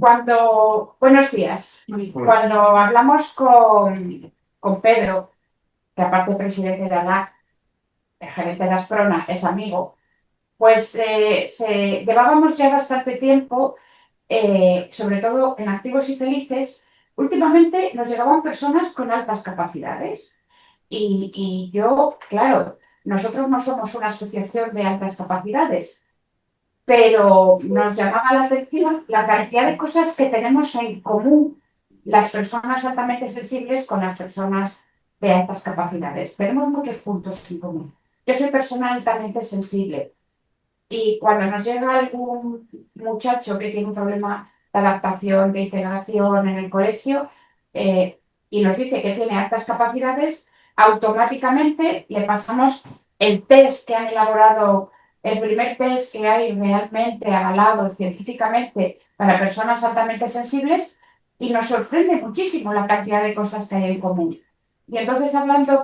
Buenos días. Cuando hablamos con Pedro, que aparte presidente de ANAC, el gerente de Asprona, es amigo, pues llevábamos ya bastante tiempo, sobre todo en Activos y Felices. Últimamente nos llegaban personas con altas capacidades y yo, claro, nosotros no somos una asociación de altas capacidades, pero nos llamaba la atención la cantidad de cosas que tenemos en común las personas altamente sensibles con las personas de altas capacidades. Tenemos muchos puntos en común. Yo soy persona altamente sensible y cuando nos llega algún muchacho que tiene un problema de adaptación, de integración en el colegio, y nos dice que tiene altas capacidades, automáticamente le pasamos el test que han elaborado, el primer test que hay realmente avalado científicamente para personas altamente sensibles, y nos sorprende muchísimo la cantidad de cosas que hay en común. Y entonces, hablando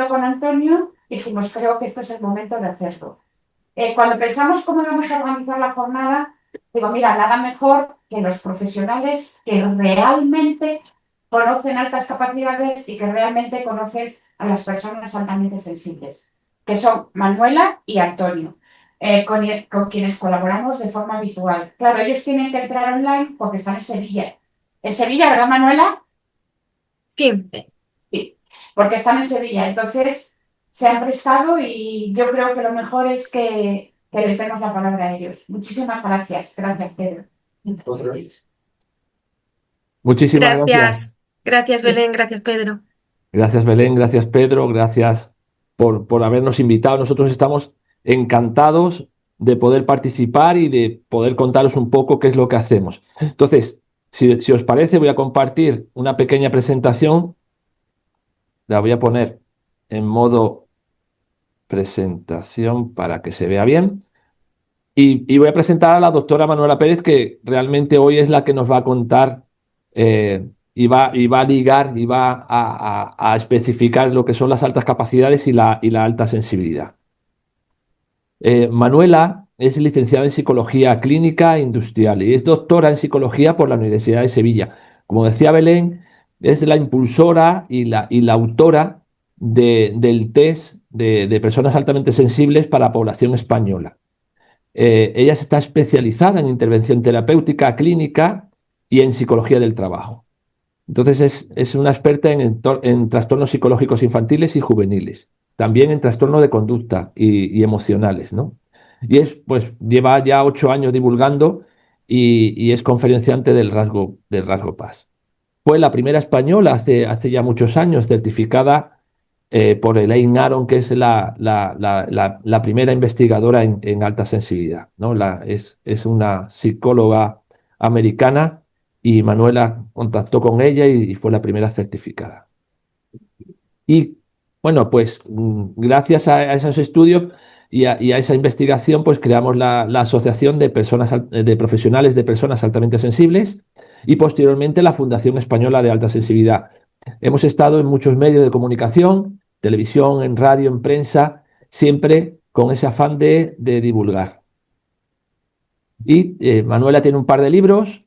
con Antonio, dijimos, creo que esto es el momento de hacerlo. Cuando pensamos cómo vamos a organizar la jornada, digo, mira, nada mejor que los profesionales que realmente conocen altas capacidades y que realmente conocen a las personas altamente sensibles, que son Manuela y Antonio, con quienes colaboramos de forma habitual. Claro, ellos tienen que entrar online porque están en Sevilla. En Sevilla, ¿verdad, Manuela? Sí, Sí, porque están en Sevilla. Entonces, se han prestado y yo creo que lo mejor es que les demos la palabra a ellos. Muchísimas gracias. Gracias, Pedro. Muchísimas gracias. gracias. Gracias, Belén. Gracias, Pedro. Gracias, Belén. Gracias, Pedro. Gracias por habernos invitado. Nosotros estamos encantados de poder participar y de poder contaros un poco qué es lo que hacemos. Entonces, si os parece, voy a compartir una pequeña presentación. La voy a poner en modo presentación para que se vea bien. Y voy a presentar a la doctora Manuela Pérez, que realmente hoy es la que nos va a contar y va a ligar y va a especificar lo que son las altas capacidades y la alta sensibilidad. Manuela es licenciada en Psicología Clínica e Industrial y es doctora en Psicología por la Universidad de Sevilla. Como decía Belén, es la impulsora y la autora del test de personas altamente sensibles para la población española. Ella está especializada en intervención terapéutica clínica y en psicología del trabajo. Entonces es una experta en trastornos psicológicos infantiles y juveniles, también en trastornos de conducta y emocionales, ¿no? Pues lleva ya 8 años divulgando y es conferenciante del rasgo Paz. Fue la primera española hace ya muchos años certificada por Elaine Aron, que es la primera investigadora en alta sensibilidad, ¿no? Es una psicóloga americana y Manuela contactó con ella y fue la primera certificada. Y bueno, pues gracias a esos estudios y a esa investigación, pues creamos la Asociación de Profesionales de Personas Altamente Sensibles y posteriormente la Fundación Española de Alta Sensibilidad. Hemos estado en muchos medios de comunicación, televisión, en radio, en prensa, siempre con ese afán de divulgar. Y Manuela tiene un par de libros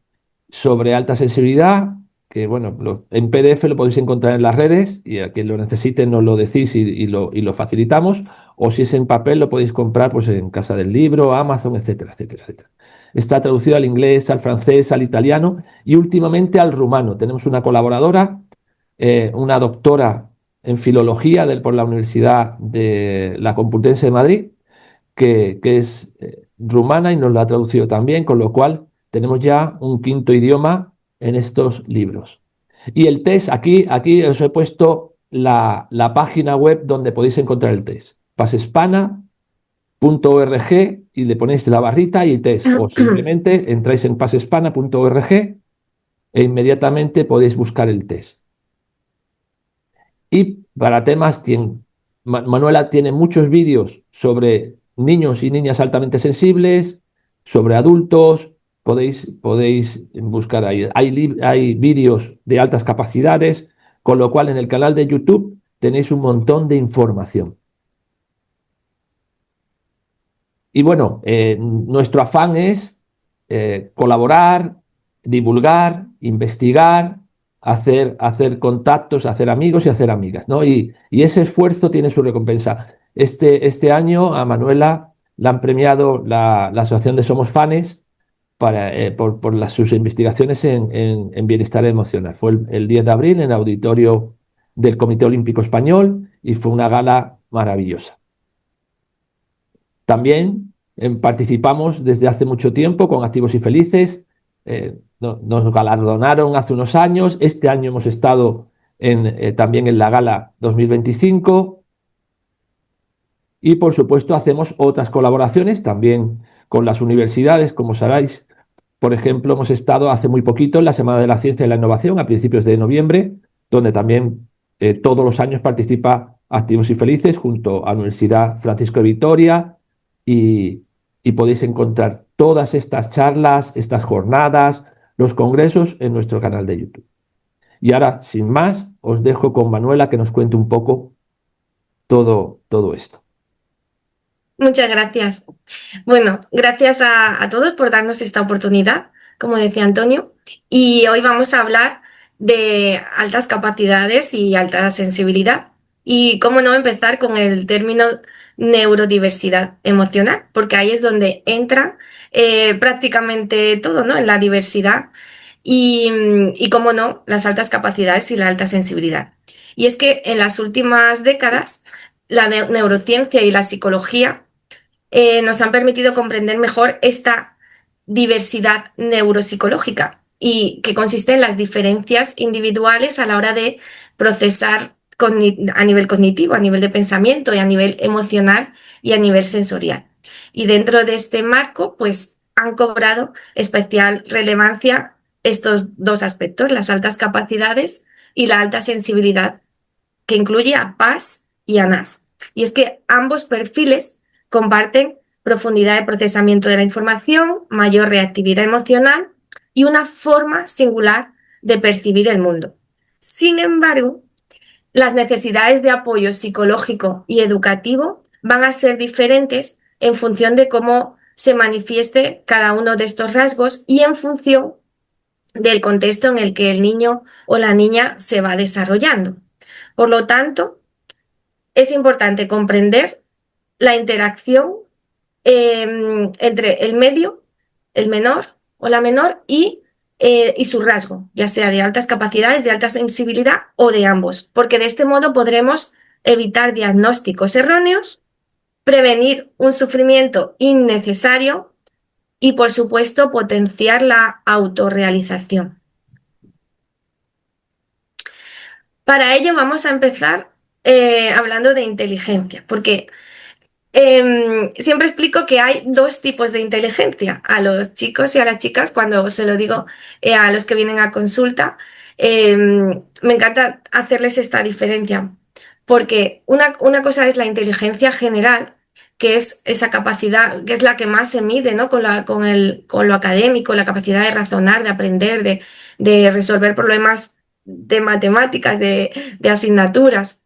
sobre alta sensibilidad, que bueno, en PDF lo podéis encontrar en las redes y a quien lo necesite nos lo decís y lo facilitamos, o si es en papel lo podéis comprar pues en Casa del Libro, Amazon, etcétera, etcétera, etcétera. Está traducido al inglés, al francés, al italiano y últimamente al rumano. Tenemos una colaboradora, una doctora en filología por la Universidad de la Complutense de Madrid, que es rumana y nos lo ha traducido también, con lo cual tenemos ya un quinto idioma en estos libros. Y el test, aquí os he puesto la página web donde podéis encontrar el test. pasespana.org y le ponéis la barrita y test. O simplemente entráis en pasespana.org e inmediatamente podéis buscar el test. Y para temas, Manuela tiene muchos vídeos sobre niños y niñas altamente sensibles, sobre adultos, podéis buscar ahí. Hay vídeos de altas capacidades, con lo cual en el canal de YouTube tenéis un montón de información. Y bueno, nuestro afán es colaborar, divulgar, investigar, hacer contactos, hacer amigos y hacer amigas, ¿no? Y ese esfuerzo tiene su recompensa. Este año a Manuela la han premiado la Asociación de Somos Fanes por sus investigaciones en bienestar emocional. Fue el 10 de abril en el auditorio del Comité Olímpico Español y fue una gala maravillosa. También participamos desde hace mucho tiempo con Activos y Felices. Nos galardonaron hace unos años. Este año hemos estado también en la gala 2025. Y por supuesto hacemos otras colaboraciones también con las universidades, como sabéis. Por ejemplo, hemos estado hace muy poquito en la Semana de la Ciencia y la Innovación, a principios de noviembre, donde también todos los años participa Activos y Felices junto a la Universidad Francisco de Vitoria y podéis encontrar todas estas charlas, estas jornadas, los congresos en nuestro canal de YouTube. Y ahora, sin más, os dejo con Manuela que nos cuente un poco todo esto. Muchas gracias. Bueno, gracias a todos por darnos esta oportunidad, como decía Antonio. Y hoy vamos a hablar de altas capacidades y alta sensibilidad. Y cómo no empezar con el término neurodiversidad emocional, porque ahí es donde entra prácticamente todo, ¿no? En la diversidad y cómo no, las altas capacidades y la alta sensibilidad. Y es que en las últimas décadas la neurociencia y la psicología nos han permitido comprender mejor esta diversidad neuropsicológica y que consiste en las diferencias individuales a la hora de procesar a nivel cognitivo, a nivel de pensamiento y a nivel emocional y a nivel sensorial. Y dentro de este marco, pues han cobrado especial relevancia estos dos aspectos, las altas capacidades y la alta sensibilidad, que incluye a PAS y a NAS. Y es que ambos perfiles comparten profundidad de procesamiento de la información, mayor reactividad emocional y una forma singular de percibir el mundo. Sin embargo, las necesidades de apoyo psicológico y educativo van a ser diferentes en función de cómo se manifieste cada uno de estos rasgos y en función del contexto en el que el niño o la niña se va desarrollando. Por lo tanto, es importante comprender la interacción entre el medio, el menor o la menor y su rasgo, ya sea de altas capacidades, de alta sensibilidad o de ambos, porque de este modo podremos evitar diagnósticos erróneos, prevenir un sufrimiento innecesario y, por supuesto, potenciar la autorrealización. Para ello vamos a empezar hablando de inteligencia, porque siempre explico que hay dos tipos de inteligencia. A los chicos y a las chicas, cuando se lo digo a los que vienen a consulta, me encanta hacerles esta diferencia, porque una cosa es la inteligencia general, que es esa capacidad, que es la que más se mide, ¿no? con lo académico, la capacidad de razonar, de aprender, de resolver problemas de matemáticas, de asignaturas.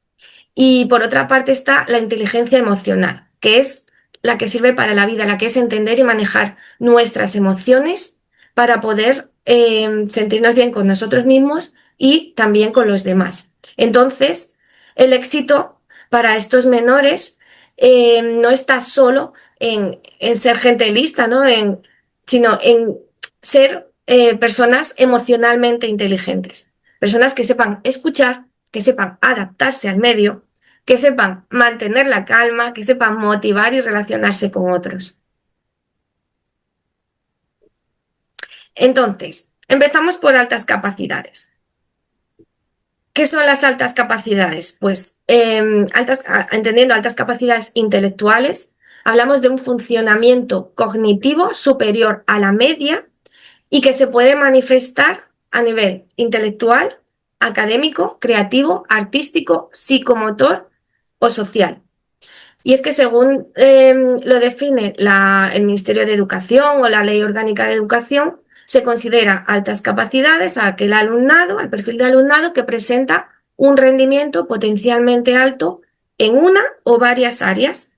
Y por otra parte está la inteligencia emocional, que es la que sirve para la vida, la que es entender y manejar nuestras emociones para poder sentirnos bien con nosotros mismos y también con los demás. Entonces, el éxito para estos menores no está solo en ser gente lista, ¿no? Sino en ser personas emocionalmente inteligentes, personas que sepan escuchar, que sepan adaptarse al medio, que sepan mantener la calma, que sepan motivar y relacionarse con otros. Entonces, empezamos por altas capacidades. ¿Qué son las altas capacidades? Pues entendiendo altas capacidades intelectuales, hablamos de un funcionamiento cognitivo superior a la media y que se puede manifestar a nivel intelectual, académico, creativo, artístico, psicomotor o social. Y es que según lo define el Ministerio de Educación o la Ley Orgánica de Educación, se considera altas capacidades a aquel alumnado, al perfil de alumnado que presenta un rendimiento potencialmente alto en una o varias áreas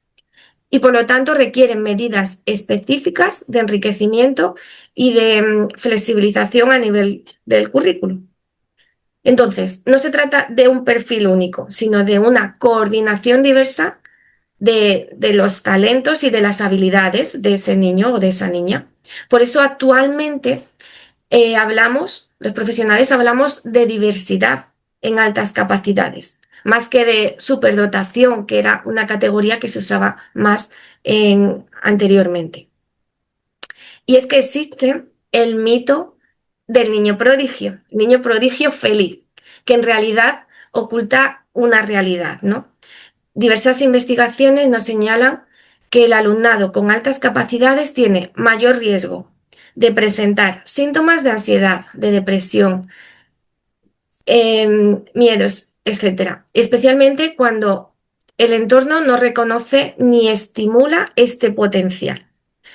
y por lo tanto requieren medidas específicas de enriquecimiento y de flexibilización a nivel del currículum. Entonces, no se trata de un perfil único, sino de una coordinación diversa de los talentos y de las habilidades de ese niño o de esa niña. Por eso actualmente los profesionales hablamos de diversidad en altas capacidades, más que de superdotación, que era una categoría que se usaba más anteriormente. Y es que existe el mito del niño prodigio feliz, que en realidad oculta una realidad, ¿no? Diversas investigaciones nos señalan que el alumnado con altas capacidades tiene mayor riesgo de presentar síntomas de ansiedad, de depresión, miedos, etcétera, especialmente cuando el entorno no reconoce ni estimula este potencial.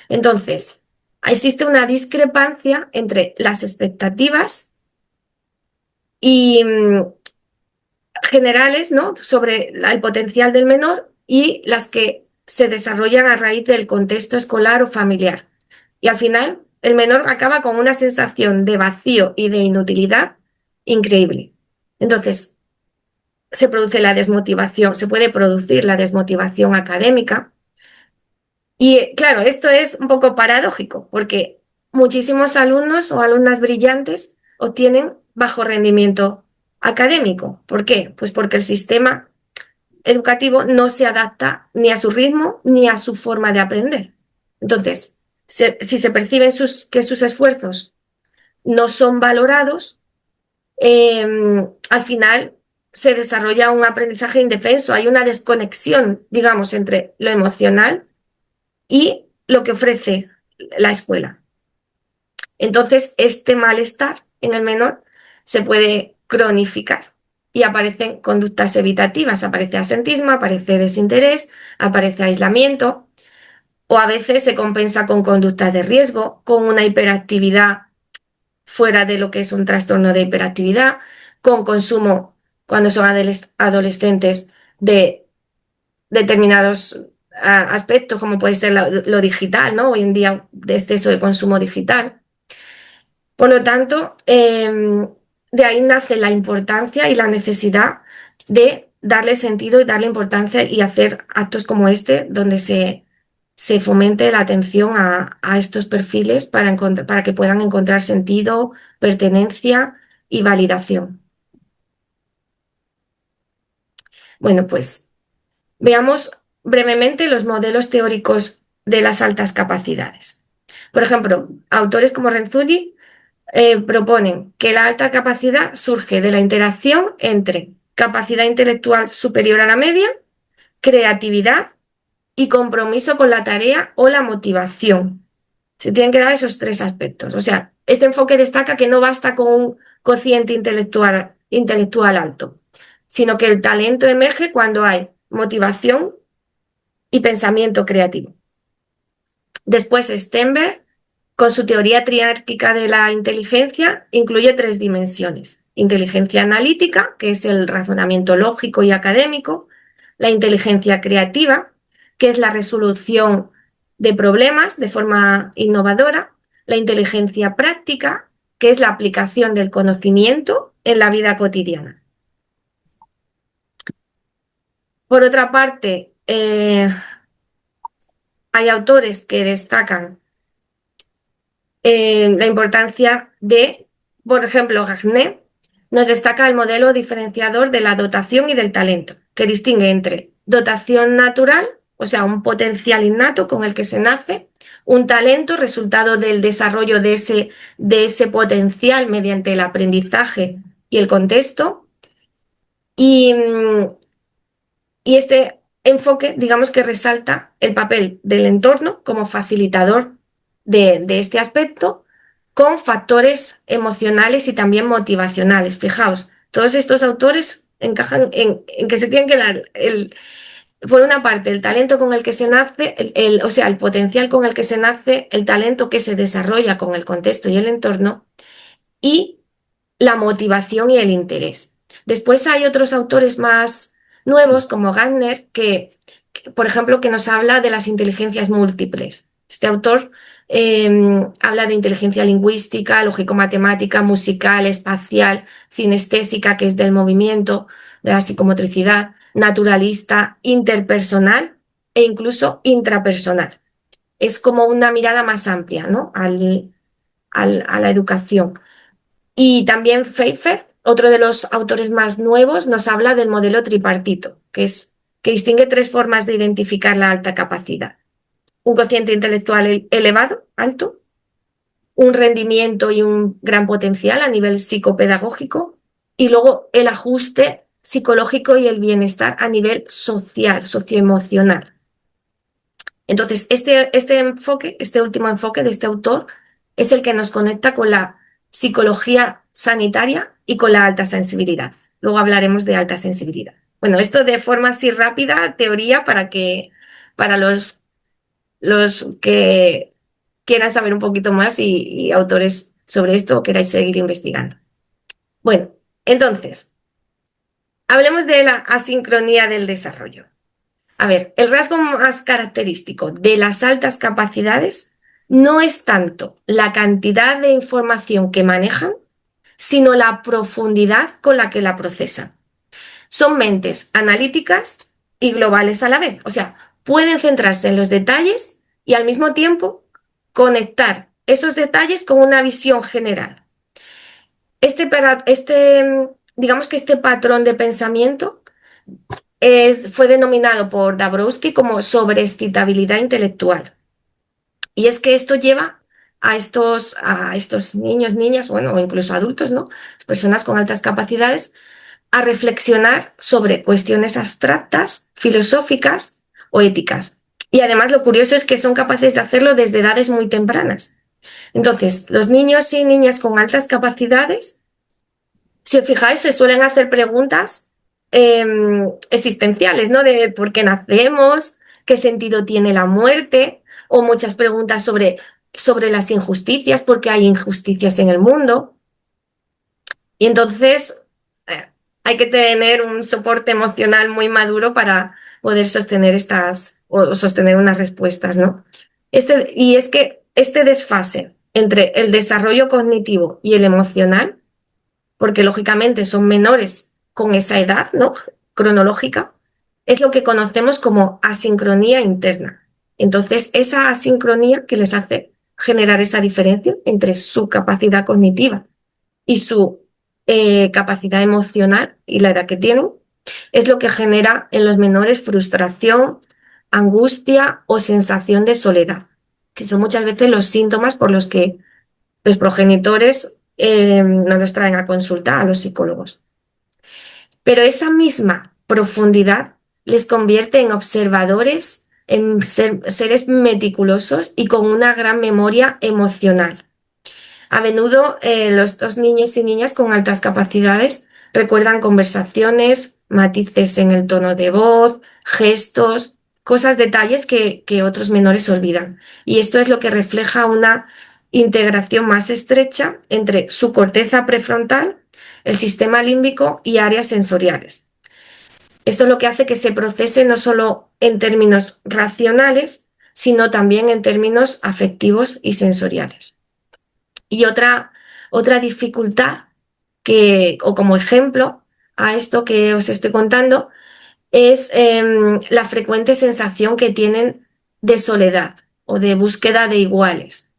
Entonces, existe una discrepancia entre las expectativas y generales, ¿no?, sobre el potencial del menor y las que se desarrollan a raíz del contexto escolar o familiar. Y al final, el menor acaba con una sensación de vacío y de inutilidad increíble. Entonces, se produce la desmotivación, se puede producir la desmotivación académica. Y claro, esto es un poco paradójico, porque muchísimos alumnos o alumnas brillantes obtienen bajo rendimiento académico. ¿Por qué? Pues porque el sistema educativo no se adapta ni a su ritmo ni a su forma de aprender. Entonces, si se perciben que sus esfuerzos no son valorados, al final se desarrolla un aprendizaje indefenso, hay una desconexión, digamos, entre lo emocional y lo que ofrece la escuela. Entonces, este malestar en el menor se puede cronificar y aparecen conductas evitativas, aparece asentismo, aparece desinterés, aparece aislamiento, o a veces se compensa con conductas de riesgo, con una hiperactividad fuera de lo que es un trastorno de hiperactividad, con consumo cuando son adolescentes de determinados aspectos, como puede ser lo digital, ¿no? Hoy en día, de exceso de consumo digital. Por lo tanto, de ahí nace la importancia y la necesidad de darle sentido y darle importancia y hacer actos como este, donde se fomente la atención a estos perfiles para que puedan encontrar sentido, pertenencia y validación. Bueno, pues veamos brevemente los modelos teóricos de las altas capacidades. Por ejemplo, autores como Renzulli proponen que la alta capacidad surge de la interacción entre capacidad intelectual superior a la media, creatividad y compromiso con la tarea o la motivación. Se tienen que dar esos tres aspectos. O sea, este enfoque destaca que no basta con un cociente intelectual alto, sino que el talento emerge cuando hay motivación y pensamiento creativo. Después, Stenberg, con su teoría triárquica de la inteligencia, incluye tres dimensiones. Inteligencia analítica, que es el razonamiento lógico y académico, la inteligencia creativa, que es la resolución de problemas de forma innovadora, la inteligencia práctica, que es la aplicación del conocimiento en la vida cotidiana. Por otra parte, hay autores que destacan la importancia de, por ejemplo, Gagné nos destaca el modelo diferenciador de la dotación y del talento, que distingue entre dotación natural, o sea, un potencial innato con el que se nace, un talento resultado del desarrollo de ese potencial mediante el aprendizaje y el contexto, y este enfoque, digamos que resalta el papel del entorno como facilitador de este aspecto, con factores emocionales y también motivacionales. Fijaos, todos estos autores encajan en que se tienen que dar, por una parte, el talento con el que se nace, o sea, el potencial con el que se nace, el talento que se desarrolla con el contexto y el entorno, y la motivación y el interés. Después hay otros autores más nuevos, como Gardner, que por ejemplo, que nos habla de las inteligencias múltiples. Este autor habla de inteligencia lingüística, lógico-matemática, musical, espacial, cinestésica, que es del movimiento, de la psicomotricidad, naturalista, interpersonal e incluso intrapersonal. Es como una mirada más amplia, ¿no? a la educación. Y también Pfeiffer, otro de los autores más nuevos, nos habla del modelo tripartito, que distingue tres formas de identificar la alta capacidad. Un cociente intelectual elevado, alto, un rendimiento y un gran potencial a nivel psicopedagógico, y luego el ajuste psicológico y el bienestar a nivel social, socioemocional. Entonces, este último enfoque de este autor es el que nos conecta con la psicología sanitaria y con la alta sensibilidad. Luego hablaremos de alta sensibilidad. Bueno, esto de forma así rápida, teoría, para los que quieran saber un poquito más y autores sobre esto o queráis seguir investigando. Bueno, entonces, hablemos de la asincronía del desarrollo. A ver, el rasgo más característico de las altas capacidades no es tanto la cantidad de información que manejan, sino la profundidad con la que la procesan. Son mentes analíticas y globales a la vez, o sea, pueden centrarse en los detalles y al mismo tiempo conectar esos detalles con una visión general. Digamos que este patrón de pensamiento fue denominado por Dabrowski como sobreexcitabilidad intelectual. Y es que esto lleva a estos niños, niñas, bueno, o incluso adultos, ¿no? Personas con altas capacidades, a reflexionar sobre cuestiones abstractas, filosóficas o éticas. Y además lo curioso es que son capaces de hacerlo desde edades muy tempranas. Entonces, los niños y niñas con altas capacidades, si os fijáis, se suelen hacer preguntas existenciales, ¿no? De por qué nacemos, qué sentido tiene la muerte, o muchas preguntas sobre las injusticias, por qué hay injusticias en el mundo. Y entonces hay que tener un soporte emocional muy maduro para poder sostener o sostener unas respuestas, ¿no? Y es que este desfase entre el desarrollo cognitivo y el emocional, porque lógicamente son menores con esa edad, ¿no? Cronológica, es lo que conocemos como asincronía interna. Entonces, esa asincronía que les hace generar esa diferencia entre su capacidad cognitiva y su capacidad emocional y la edad que tienen, es lo que genera en los menores frustración, angustia o sensación de soledad, que son muchas veces los síntomas por los que los progenitores no los traen a consulta a los psicólogos. Pero esa misma profundidad les convierte en observadores, en seres meticulosos y con una gran memoria emocional. A menudo los niños y niñas con altas capacidades recuerdan conversaciones, matices en el tono de voz, gestos, detalles que otros menores olvidan. Y esto es lo que refleja una integración más estrecha entre su corteza prefrontal, el sistema límbico y áreas sensoriales. Esto es lo que hace que se procese no solo en términos racionales, sino también en términos afectivos y sensoriales. Y otra dificultad o como ejemplo a esto que os estoy contando, es la frecuente sensación que tienen de soledad o de búsqueda de iguales.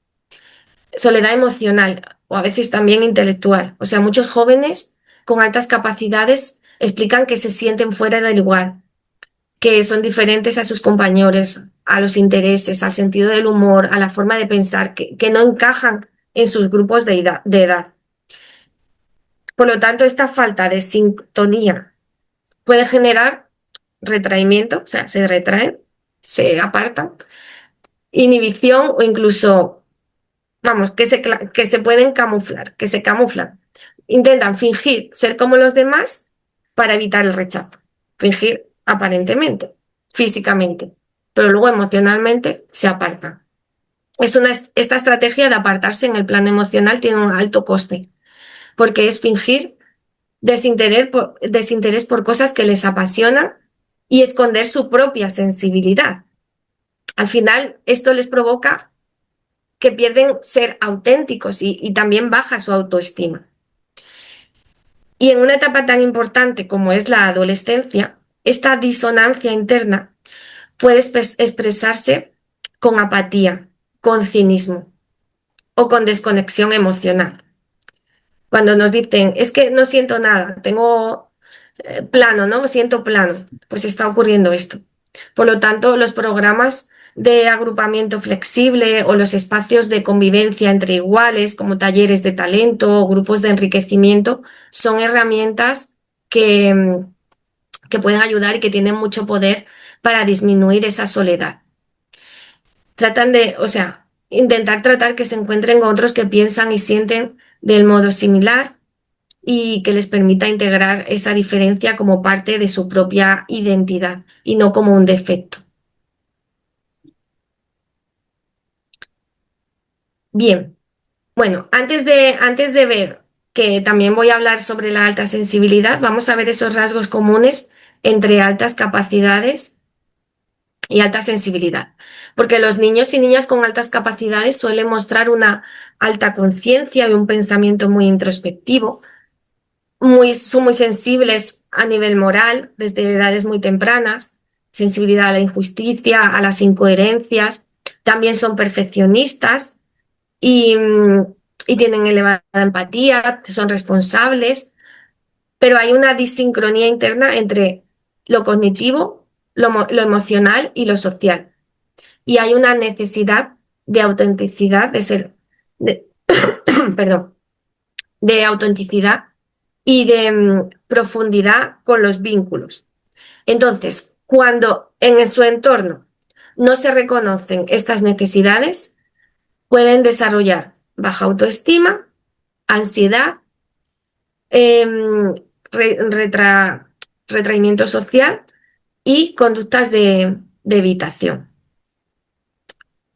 Soledad emocional o a veces también intelectual. O sea, muchos jóvenes con altas capacidades explican que se sienten fuera del lugar, que son diferentes a sus compañeros, a los intereses, al sentido del humor, a la forma de pensar, que no encajan en sus grupos de edad. Por lo tanto, esta falta de sintonía puede generar retraimiento, o sea, se retraen, se apartan, inhibición o incluso, vamos, que se pueden camuflar, que se camuflan. Intentan fingir ser como los demás para evitar el rechazo. Fingir aparentemente, físicamente, pero luego emocionalmente se apartan. Esta estrategia de apartarse en el plano emocional tiene un alto coste, porque es fingir desinterés por cosas que les apasionan y esconder su propia sensibilidad. Al final, esto les provoca que pierden ser auténticos y también baja su autoestima. Y en una etapa tan importante como es la adolescencia, esta disonancia interna puede expresarse con apatía, con cinismo o con desconexión emocional. Cuando nos dicen, es que no siento nada, tengo plano, ¿no? Siento plano, pues está ocurriendo esto. Por lo tanto, los programas de agrupamiento flexible o los espacios de convivencia entre iguales, como talleres de talento o grupos de enriquecimiento, son herramientas que pueden ayudar y que tienen mucho poder para disminuir esa soledad. Tratan de, o sea, intentar tratar que se encuentren con otros que piensan y sienten del modo similar y que les permita integrar esa diferencia como parte de su propia identidad y no como un defecto. Bien, bueno, antes de ver que también voy a hablar sobre la alta sensibilidad, vamos a ver esos rasgos comunes entre altas capacidades y alta sensibilidad, porque los niños y niñas con altas capacidades suelen mostrar una alta conciencia y un pensamiento muy introspectivo, son muy sensibles a nivel moral desde edades muy tempranas, sensibilidad a la injusticia, a las incoherencias, también son perfeccionistas y, y tienen elevada empatía, son responsables, pero hay una disincronía interna entre lo cognitivo, lo emocional y lo social. Y hay una necesidad de autenticidad, perdón, de autenticidad y de profundidad con los vínculos. Entonces, cuando en su entorno no se reconocen estas necesidades, pueden desarrollar baja autoestima, ansiedad, retraimiento social y conductas de evitación.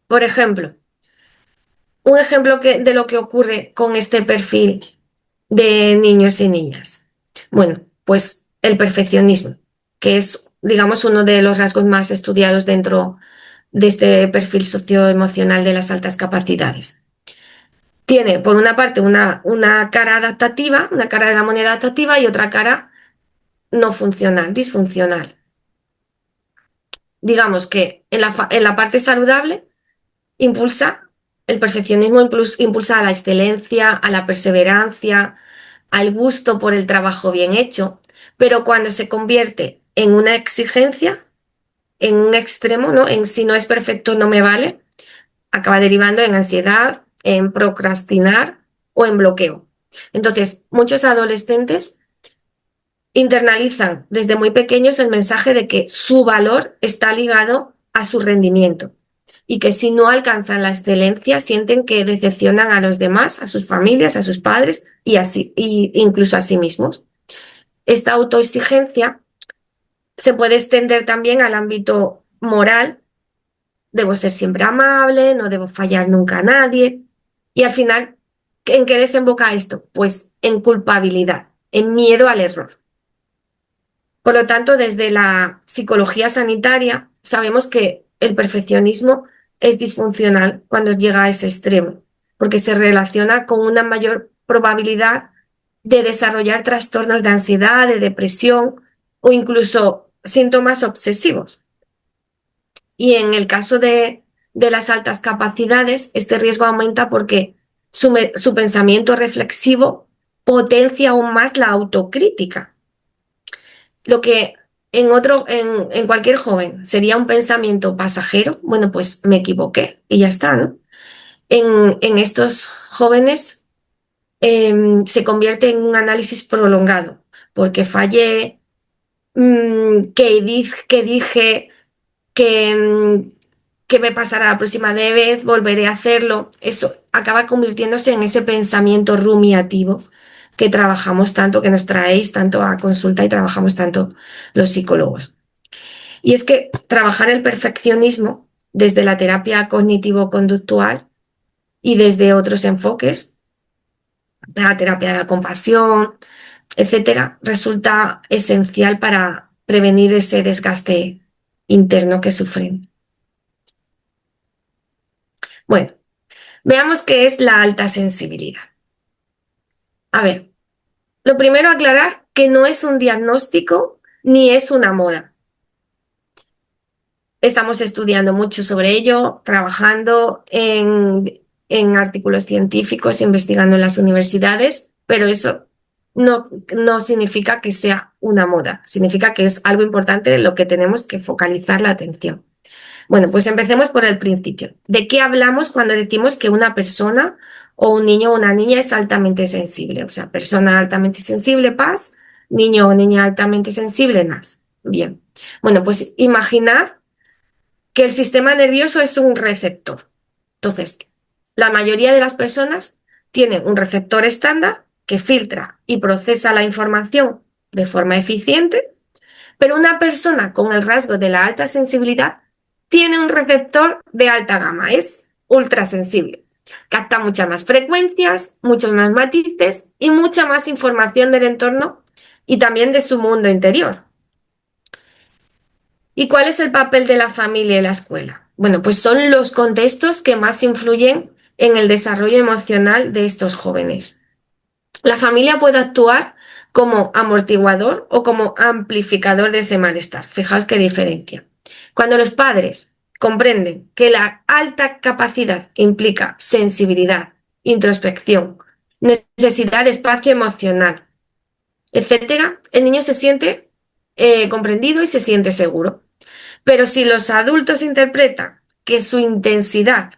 Por ejemplo, un ejemplo de lo que ocurre con este perfil de niños y niñas. Bueno, pues el perfeccionismo, que es, digamos, uno de los rasgos más estudiados dentro de este perfil socioemocional de las altas capacidades. Tiene, por una parte, una cara adaptativa, una cara de la moneda adaptativa y otra cara no funcional, disfuncional. Digamos que en la parte saludable el perfeccionismo impulsa a la excelencia, a la perseverancia, al gusto por el trabajo bien hecho, pero cuando se convierte en una exigencia, en un extremo, ¿no? En si no es perfecto no me vale, acaba derivando en ansiedad, en procrastinar o en bloqueo. Entonces, muchos adolescentes internalizan desde muy pequeños el mensaje de que su valor está ligado a su rendimiento y que si no alcanzan la excelencia sienten que decepcionan a los demás, a sus familias, a sus padres y incluso a sí mismos. Esta autoexigencia se puede extender también al ámbito moral. Debo ser siempre amable, no debo fallar nunca a nadie. Y al final, ¿en qué desemboca esto? Pues en culpabilidad, en miedo al error. Por lo tanto, desde la psicología sanitaria sabemos que el perfeccionismo es disfuncional cuando llega a ese extremo, porque se relaciona con una mayor probabilidad de desarrollar trastornos de ansiedad, de depresión o incluso síntomas obsesivos. Y en el caso de las altas capacidades, este riesgo aumenta porque su pensamiento reflexivo potencia aún más la autocrítica. Lo que en cualquier joven sería un pensamiento pasajero, bueno, pues me equivoqué y ya está, ¿no? En estos jóvenes se convierte en un análisis prolongado, porque fallé, que dije, que, que me pasará la próxima vez, volveré a hacerlo. Eso acaba convirtiéndose en ese pensamiento rumiativo que trabajamos tanto, que nos traéis tanto a consulta y trabajamos tanto los psicólogos. Y es que trabajar el perfeccionismo desde la terapia cognitivo-conductual y desde otros enfoques, la terapia de la compasión, etcétera, resulta esencial para prevenir ese desgaste interno que sufren. Bueno, veamos qué es la alta sensibilidad. A ver, lo primero aclarar que no es un diagnóstico ni es una moda. Estamos estudiando mucho sobre ello, trabajando en artículos científicos, investigando en las universidades, pero eso no significa que sea una moda, significa que es algo importante en lo que tenemos que focalizar la atención. Bueno, pues empecemos por el principio. ¿De qué hablamos cuando decimos que una persona o un niño o una niña es altamente sensible? O sea, persona altamente sensible, PAS, niño o niña altamente sensible, NAS. Bien. Bueno, pues imaginad que el sistema nervioso es un receptor. Entonces, la mayoría de las personas tienen un receptor estándar que filtra y procesa la información de forma eficiente, pero una persona con el rasgo de la alta sensibilidad tiene un receptor de alta gama, es ultrasensible. Capta muchas más frecuencias, muchos más matices y mucha más información del entorno y también de su mundo interior. ¿Y cuál es el papel de la familia y la escuela? Bueno, pues son los contextos que más influyen en el desarrollo emocional de estos jóvenes. La familia puede actuar como amortiguador o como amplificador de ese malestar. Fijaos qué diferencia. Cuando los padres comprenden que la alta capacidad implica sensibilidad, introspección, necesidad de espacio emocional, etcétera, el niño se siente comprendido y se siente seguro. Pero si los adultos interpretan que su intensidad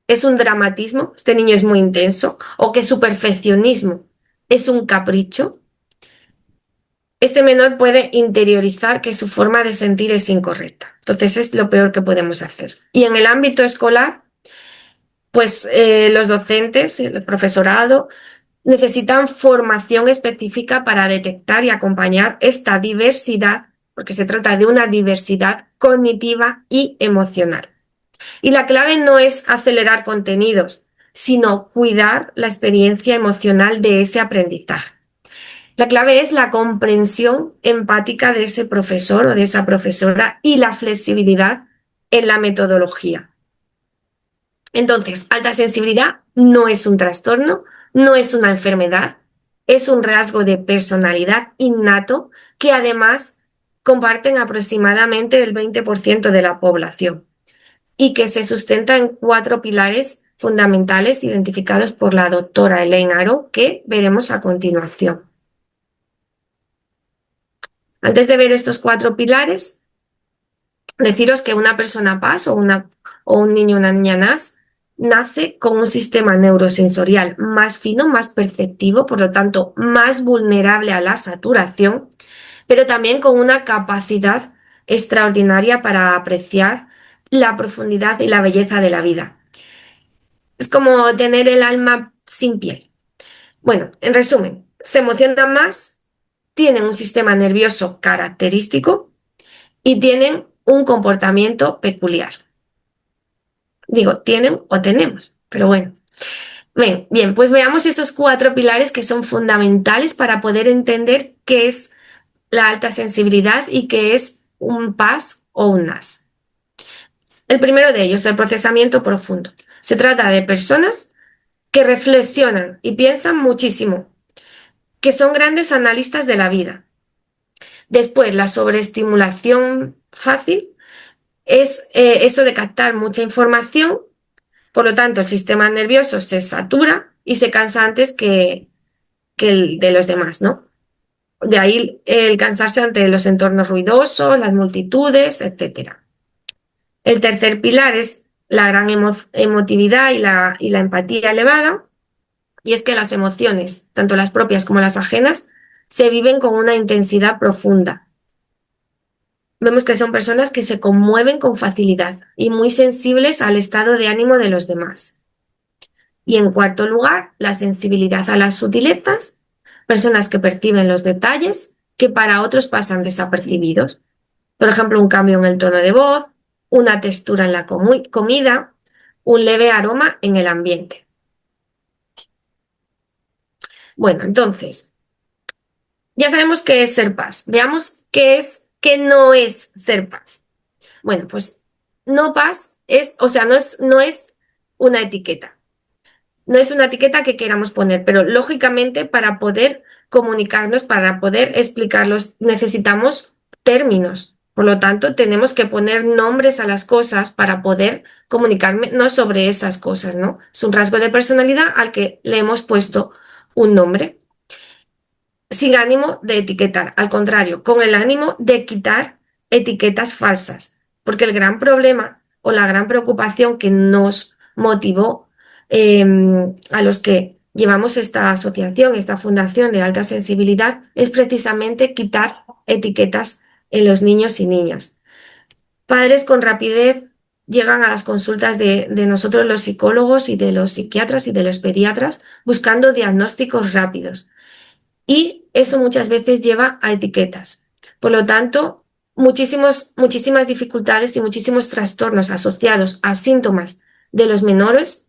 es un dramatismo, este niño es muy intenso, o que su perfeccionismo es un capricho, este menor puede interiorizar que su forma de sentir es incorrecta. Entonces es lo peor que podemos hacer. Y en el ámbito escolar, pues los docentes, el profesorado, necesitan formación específica para detectar y acompañar esta diversidad, porque se trata de una diversidad cognitiva y emocional. Y la clave no es acelerar contenidos, sino cuidar la experiencia emocional de ese aprendizaje. La clave es la comprensión empática de ese profesor o de esa profesora y la flexibilidad en la metodología. Entonces, alta sensibilidad no es un trastorno, no es una enfermedad, es un rasgo de personalidad innato que además comparten aproximadamente el 20% de la población y que se sustenta en 4 pilares fundamentales identificados por la doctora Elaine Aron, que veremos a continuación. Antes de ver estos 4 pilares, deciros que una persona PAS o un niño o una niña NAS nace con un sistema neurosensorial más fino, más perceptivo, por lo tanto más vulnerable a la saturación, pero también con una capacidad extraordinaria para apreciar la profundidad y la belleza de la vida. Es como tener el alma sin piel. Bueno, en resumen, se emocionan más, tienen un sistema nervioso característico y tienen un comportamiento peculiar. Digo, tienen o tenemos, pero bueno. Bien, pues veamos esos 4 pilares que son fundamentales para poder entender qué es la alta sensibilidad y qué es un PAS o un NAS. El primero de ellos, el procesamiento profundo. Se trata de personas que reflexionan y piensan muchísimo, que son grandes analistas de la vida. Después, la sobreestimulación fácil es eso de captar mucha información, por lo tanto, el sistema nervioso se satura y se cansa antes que el de los demás, ¿no? De ahí el cansarse ante los entornos ruidosos, las multitudes, etc. El tercer pilar es la gran emotividad y la empatía elevada, y es que las emociones, tanto las propias como las ajenas, se viven con una intensidad profunda. Vemos que son personas que se conmueven con facilidad y muy sensibles al estado de ánimo de los demás. Y en cuarto lugar, la sensibilidad a las sutilezas, personas que perciben los detalles que para otros pasan desapercibidos. Por ejemplo, un cambio en el tono de voz, una textura en la comida, un leve aroma en el ambiente. Bueno, entonces, ya sabemos qué es ser PAS. Veamos qué ¿Qué no es ser paz? Bueno, pues no paz es, o sea, no es una etiqueta. No es una etiqueta que queramos poner, pero lógicamente para poder comunicarnos, para poder explicarlos, necesitamos términos. Por lo tanto, tenemos que poner nombres a las cosas para poder comunicarnos sobre esas cosas, ¿no? Es un rasgo de personalidad al que le hemos puesto un nombre, sin ánimo de etiquetar, al contrario, con el ánimo de quitar etiquetas falsas, porque el gran problema o la gran preocupación que nos motivó a los que llevamos esta asociación, esta fundación de alta sensibilidad, es precisamente quitar etiquetas en los niños y niñas. Padres con rapidez llegan a las consultas de nosotros los psicólogos y de los psiquiatras y de los pediatras buscando diagnósticos rápidos. Y eso muchas veces lleva a etiquetas. Por lo tanto, muchísimas dificultades y muchísimos trastornos asociados a síntomas de los menores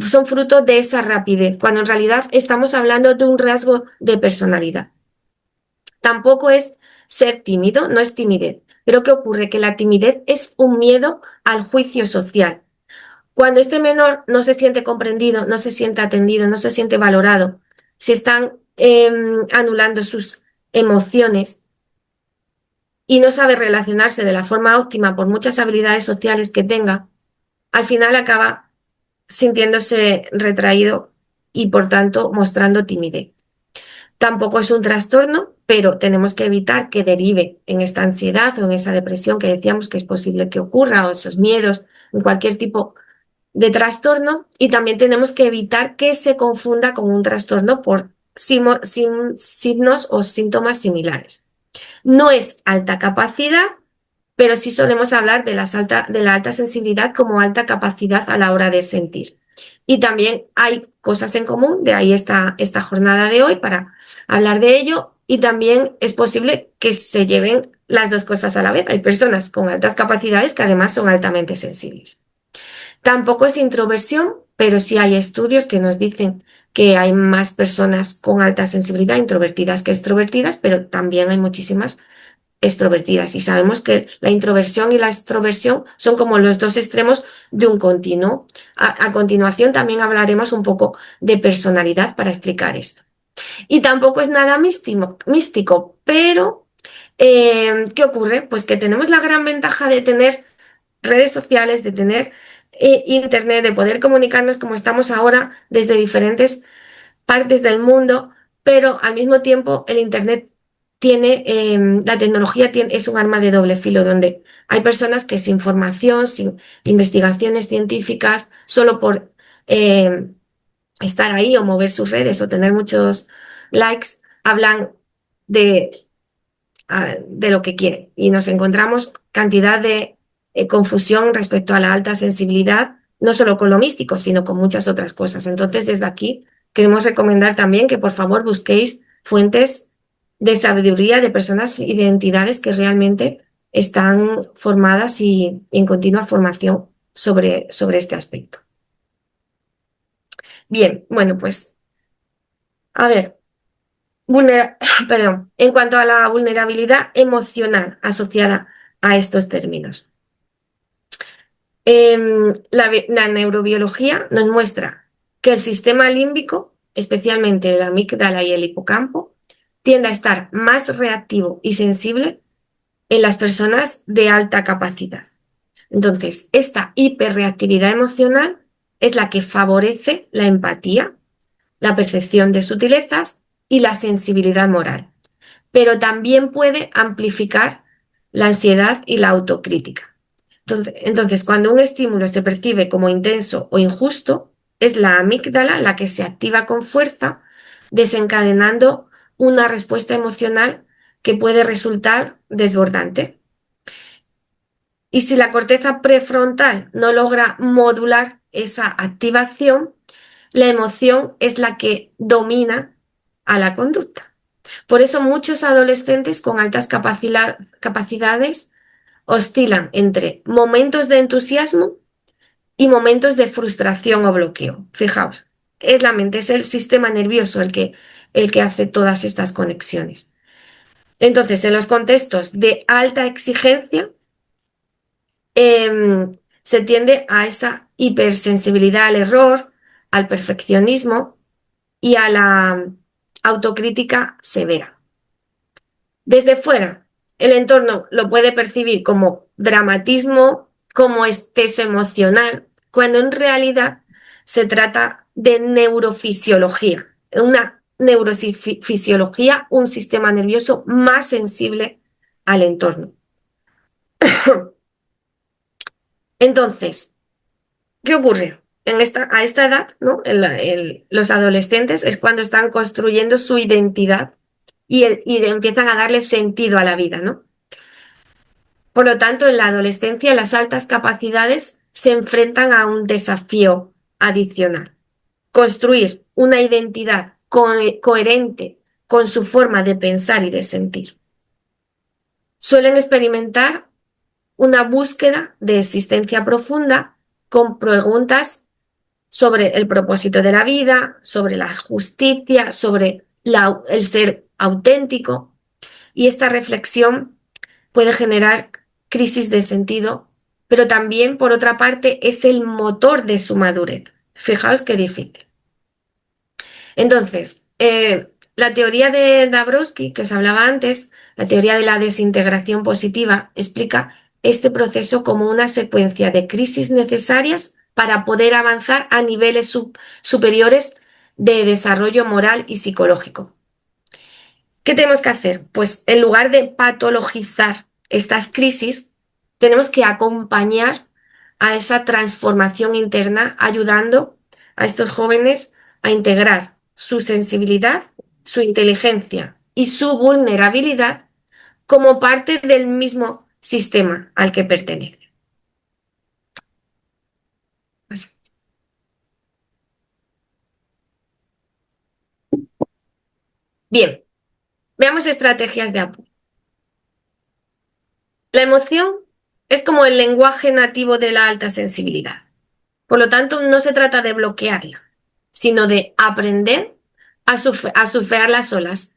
son fruto de esa rapidez, cuando en realidad estamos hablando de un rasgo de personalidad. Tampoco es ser tímido, no es timidez. Pero ¿qué ocurre? Que la timidez es un miedo al juicio social. Cuando este menor no se siente comprendido, no se siente atendido, no se siente valorado, se están anulando sus emociones y no sabe relacionarse de la forma óptima por muchas habilidades sociales que tenga, al final acaba sintiéndose retraído y por tanto mostrando timidez. Tampoco es un trastorno, pero tenemos que evitar que derive en esta ansiedad o en esa depresión que decíamos que es posible que ocurra, o esos miedos, en cualquier tipo de trastorno, y también tenemos que evitar que se confunda con un trastorno por signos o síntomas similares. No es alta capacidad, pero sí solemos hablar de la alta sensibilidad como alta capacidad a la hora de sentir. Y también hay cosas en común, de ahí esta jornada de hoy para hablar de ello, y también es posible que se lleven las dos cosas a la vez. Hay personas con altas capacidades que además son altamente sensibles. Tampoco es introversión, pero sí hay estudios que nos dicen que hay más personas con alta sensibilidad introvertidas que extrovertidas, pero también hay muchísimas extrovertidas. Y sabemos que la introversión y la extroversión son como los dos extremos de un continuo. A continuación también hablaremos un poco de personalidad para explicar esto. Y tampoco es nada místico, pero ¿qué ocurre? Pues que tenemos la gran ventaja de tener redes sociales, de tener internet, de poder comunicarnos como estamos ahora desde diferentes partes del mundo, pero al mismo tiempo el internet tiene, la tecnología es un arma de doble filo, donde hay personas que sin formación, sin investigaciones científicas, solo por estar ahí o mover sus redes o tener muchos likes, hablan de de lo que quiere. Y nos encontramos cantidad de confusión respecto a la alta sensibilidad, no solo con lo místico, sino con muchas otras cosas. Entonces, desde aquí queremos recomendar también que por favor busquéis fuentes de sabiduría de personas y de entidades que realmente están formadas y en continua formación sobre este aspecto. Bien, bueno, pues a ver, perdón, en cuanto a la vulnerabilidad emocional asociada a estos términos. La neurobiología nos muestra que el sistema límbico, especialmente la amígdala y el hipocampo, tiende a estar más reactivo y sensible en las personas de alta capacidad. Entonces, esta hiperreactividad emocional es la que favorece la empatía, la percepción de sutilezas y la sensibilidad moral, pero también puede amplificar la ansiedad y la autocrítica. Entonces, cuando un estímulo se percibe como intenso o injusto, es la amígdala la que se activa con fuerza, desencadenando una respuesta emocional que puede resultar desbordante. Y si la corteza prefrontal no logra modular esa activación, la emoción es la que domina a la conducta. Por eso muchos adolescentes con altas capacidades oscilan entre momentos de entusiasmo y momentos de frustración o bloqueo. Fijaos, es la mente, es el sistema nervioso el que hace todas estas conexiones. Entonces, en los contextos de alta exigencia, se tiende a esa hipersensibilidad al error, al perfeccionismo y a la autocrítica severa. Desde fuera, el entorno lo puede percibir como dramatismo, como exceso emocional, cuando en realidad se trata de neurofisiología, una neurofisiología, un sistema nervioso más sensible al entorno. Entonces, ¿qué ocurre? A esta edad, ¿no? Los adolescentes es cuando están construyendo su identidad y empiezan a darle sentido a la vida, ¿no? Por lo tanto, en la adolescencia, las altas capacidades se enfrentan a un desafío adicional. Construir una identidad coherente con su forma de pensar y de sentir. Suelen experimentar una búsqueda de existencia profunda con preguntas sobre el propósito de la vida, sobre la justicia, sobre el ser auténtico. Y esta reflexión puede generar crisis de sentido, pero también, por otra parte, es el motor de su madurez. Fijaos qué difícil. Entonces, la teoría de Dabrowski, que os hablaba antes, la teoría de la desintegración positiva, explica este proceso como una secuencia de crisis necesarias para poder avanzar a niveles superiores de desarrollo moral y psicológico. ¿Qué tenemos que hacer? Pues en lugar de patologizar estas crisis, tenemos que acompañar a esa transformación interna, ayudando a estos jóvenes a integrar su sensibilidad, su inteligencia y su vulnerabilidad como parte del mismo sistema al que pertenece. Bien, veamos estrategias de apoyo. La emoción es como el lenguaje nativo de la alta sensibilidad. Por lo tanto, no se trata de bloquearla, sino de aprender a surfear las olas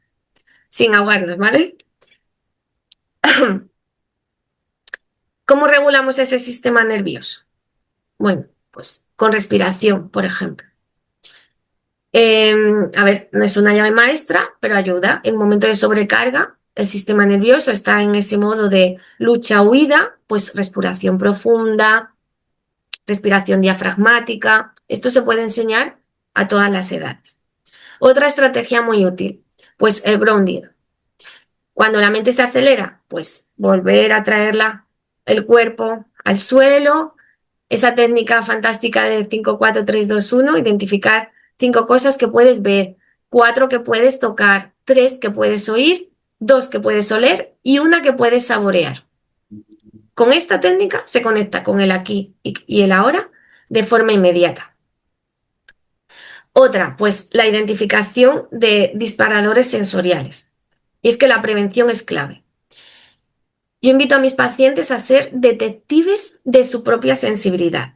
sin ahogarnos, ¿vale? ¿Cómo regulamos ese sistema nervioso? Bueno, pues con respiración, por ejemplo. A ver, no es una llave maestra, pero ayuda. En momento de sobrecarga, el sistema nervioso está en ese modo de lucha-huida, pues respiración profunda, respiración diafragmática. Esto se puede enseñar a todas las edades. Otra estrategia muy útil, pues el grounding. Cuando la mente se acelera, pues volver a traerla, el cuerpo al suelo. Esa técnica fantástica de 5, 4, 3, 2, 1, identificar 5 cosas que puedes ver, 4 que puedes tocar, 3 que puedes oír, 2 que puedes oler y 1 que puedes saborear. Con esta técnica se conecta con el aquí y el ahora de forma inmediata. Otra, pues la identificación de disparadores sensoriales. Y es que la prevención es clave. Yo invito a mis pacientes a ser detectives de su propia sensibilidad.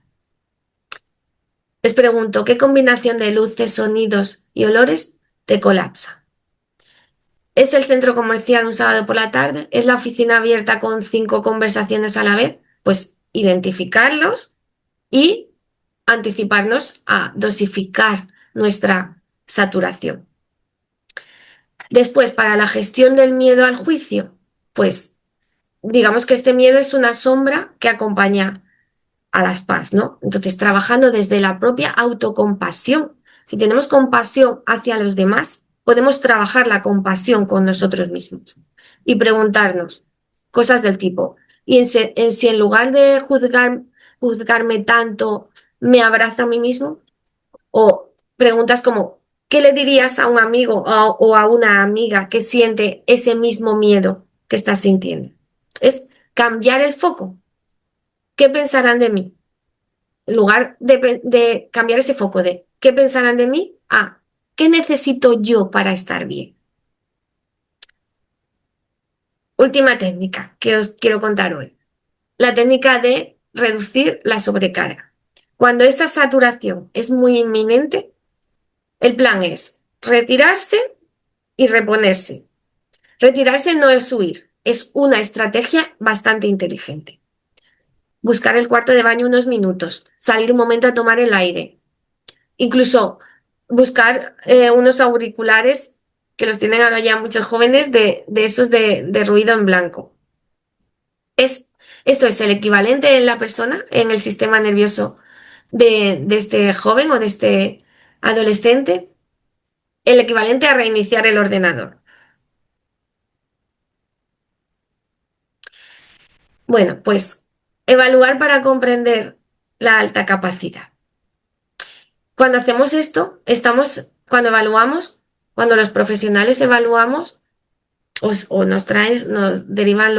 Les pregunto, ¿qué combinación de luces, sonidos y olores te colapsa? ¿Es el centro comercial un sábado por la tarde? ¿Es la oficina abierta con 5 conversaciones a la vez? Pues identificarlos y anticiparnos a dosificar nuestra saturación. Después, para la gestión del miedo al juicio, pues digamos que este miedo es una sombra que acompaña a las PAS, ¿no? Entonces, trabajando desde la propia autocompasión. Si tenemos compasión hacia los demás, podemos trabajar la compasión con nosotros mismos y preguntarnos cosas del tipo, y si en lugar de juzgarme tanto, me abrazo a mí mismo, o preguntas como, ¿qué le dirías a un amigo o a una amiga que siente ese mismo miedo que estás sintiendo? Es cambiar el foco. ¿Qué pensarán de mí? En lugar de cambiar ese foco de ¿qué pensarán de mí? A ¿qué necesito yo para estar bien? Última técnica que os quiero contar hoy. La técnica de reducir la sobrecarga. Cuando esa saturación es muy inminente, el plan es retirarse y reponerse. Retirarse no es huir, es una estrategia bastante inteligente. Buscar el cuarto de baño unos minutos, salir un momento a tomar el aire, incluso buscar unos auriculares que los tienen ahora ya muchos jóvenes de esos de ruido en blanco. Esto es el equivalente en la persona, en el sistema nervioso de este joven o de este adolescente, el equivalente a reiniciar el ordenador. Bueno, pues evaluar para comprender la alta capacidad. Cuando hacemos esto, cuando evaluamos, cuando los profesionales evaluamos o nos derivan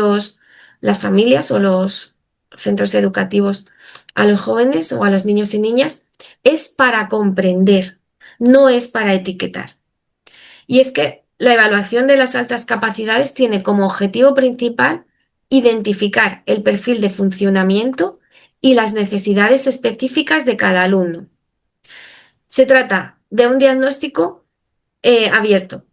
las familias o los centros educativos a los jóvenes o a los niños y niñas, es para comprender, no es para etiquetar. Y es que la evaluación de las altas capacidades tiene como objetivo principal identificar el perfil de funcionamiento y las necesidades específicas de cada alumno. Se trata de un diagnóstico abierto,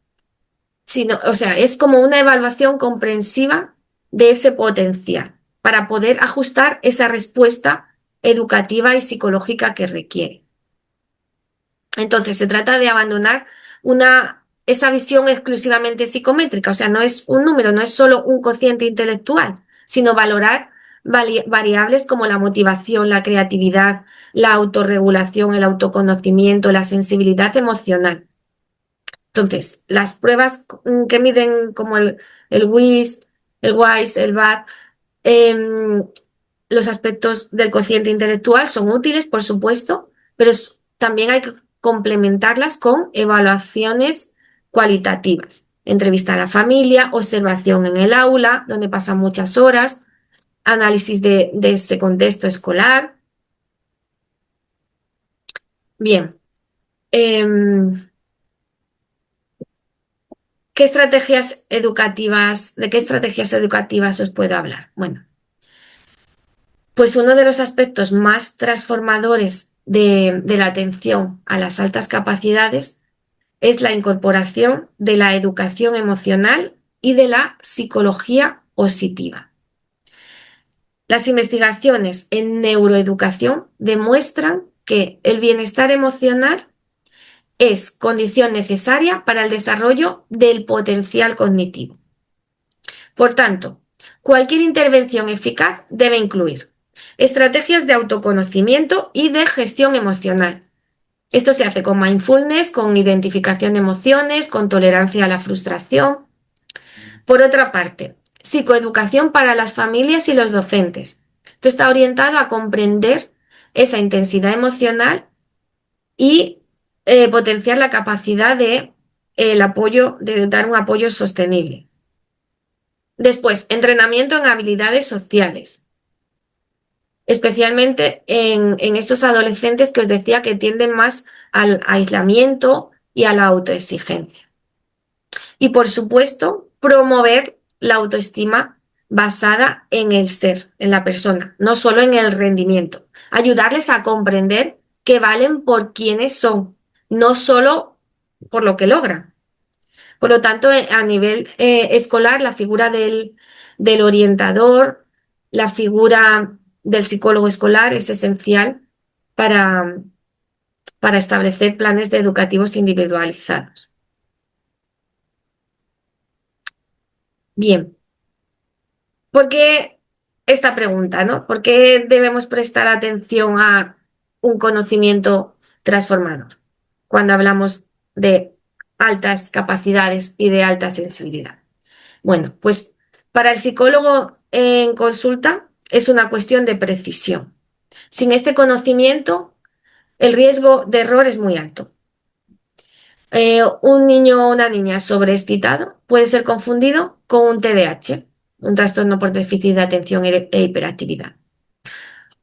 o sea, es como una evaluación comprensiva de ese potencial para poder ajustar esa respuesta educativa y psicológica que requiere. Entonces, se trata de abandonar esa visión exclusivamente psicométrica, o sea, no es un número, no es solo un cociente intelectual, sino valorar variables como la motivación, la creatividad, la autorregulación, el autoconocimiento, la sensibilidad emocional. Entonces, las pruebas que miden como el WIS, el WISE, el BAT, los aspectos del cociente intelectual son útiles, por supuesto, pero también hay que complementarlas con evaluaciones cualitativas. Entrevista a la familia, observación en el aula, donde pasan muchas horas, análisis de ese contexto escolar. Bien. ¿De qué estrategias educativas os puedo hablar? Bueno, pues uno de los aspectos más transformadores de la atención a las altas capacidades es la incorporación de la educación emocional y de la psicología positiva. Las investigaciones en neuroeducación demuestran que el bienestar emocional es condición necesaria para el desarrollo del potencial cognitivo. Por tanto, cualquier intervención eficaz debe incluir estrategias de autoconocimiento y de gestión emocional. Esto se hace con mindfulness, con identificación de emociones, con tolerancia a la frustración. Por otra parte, psicoeducación para las familias y los docentes. Esto está orientado a comprender esa intensidad emocional y potenciar la capacidad de dar un apoyo sostenible. Después, entrenamiento en habilidades sociales, especialmente en estos adolescentes que os decía que tienden más al aislamiento y a la autoexigencia. Y por supuesto, promover la autoestima basada en el ser, en la persona, no solo en el rendimiento. Ayudarles a comprender que valen por quienes son, no solo por lo que logran. Por lo tanto, a nivel escolar, la figura del orientador, la figura del psicólogo escolar es esencial para establecer planes educativos individualizados. Bien, ¿por qué esta pregunta, no? ¿Por qué debemos prestar atención a un conocimiento transformador cuando hablamos de altas capacidades y de alta sensibilidad? Bueno, pues para el psicólogo en consulta es una cuestión de precisión. Sin este conocimiento, el riesgo de error es muy alto. Un niño o una niña sobreexcitado puede ser confundido con un TDAH, un trastorno por déficit de atención e hiperactividad.